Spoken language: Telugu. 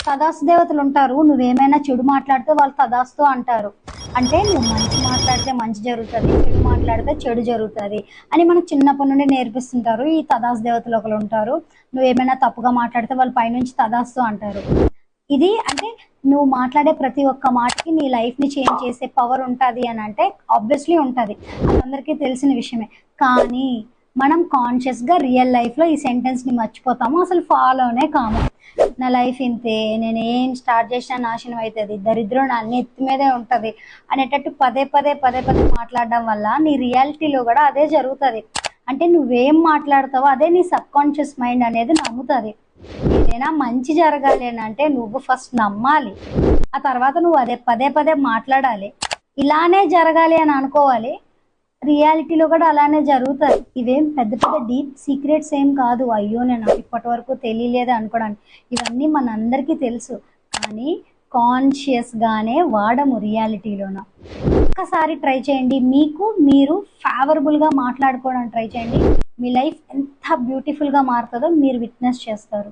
తదాస్తు దేవతలు ఉంటారు. నువ్వేమైనా చెడు మాట్లాడితే వాళ్ళు తదాస్తు అంటారు. అంటే నువ్వు మంచి మాట్లాడితే మంచి జరుగుతుంది, చెడు మాట్లాడితే చెడు జరుగుతుంది అని మనకు చిన్నప్పటి నుండి నేర్పిస్తుంటారు. ఈ తదాస్తు దేవతలు ఒకరు ఉంటారు. నువ్వేమైనా తప్పుగా మాట్లాడితే వాళ్ళు పైనుంచి తదాస్తు అంటారు. ఇది అంటే నువ్వు మాట్లాడే ప్రతి ఒక్క మాటకి నీ లైఫ్ని చేంజ్ చేసే పవర్ ఉంటుంది అని అంటే ఆబ్వియస్లీ ఉంటుంది, అది అందరికీ తెలిసిన విషయమే. కానీ మనం కాన్షియస్గా రియల్ లైఫ్లో ఈ సెంటెన్స్ని మర్చిపోతాము, అసలు ఫాలోనే కాము. నా లైఫ్ ఇంతే, నేను ఏం స్టార్ట్ చేసినా నాశనం అవుతుంది, దరిద్రం నా నెత్తి మీదే ఉంటుంది అనేటట్టు పదే పదే పదే పదే మాట్లాడడం వల్ల నీ రియాలిటీలో కూడా అదే జరుగుతుంది. అంటే నువ్వేం మాట్లాడతావో అదే నీ సబ్ కాన్షియస్ మైండ్ అనేది నమ్ముతుంది. ఏదైనా మంచి జరగాలి అని అంటే నువ్వు ఫస్ట్ నమ్మాలి, ఆ తర్వాత నువ్వు అదే పదే పదే మాట్లాడాలి, ఇలానే జరగాలి అని అనుకోవాలి. రియాలిటీలో కూడా అలానే జరుగుతుంది. ఇవేం పెద్ద పెద్ద డీప్ సీక్రెట్స్ ఏం కాదు, అయ్యో నేను నాకు ఇప్పటి వరకు తెలియలేదు అనుకోవడానికి. ఇవన్నీ మనందరికీ తెలుసు, కానీ కాన్షియస్గానే వాడము రియాలిటీలోన. ఒక్కసారి ట్రై చేయండి, మీకు మీరు ఫేవరబుల్గా మాట్లాడుకోవడానికి ట్రై చేయండి. మీ లైఫ్ ఎంత బ్యూటిఫుల్గా మారుతుందో మీరు విట్నెస్ చేస్తారు.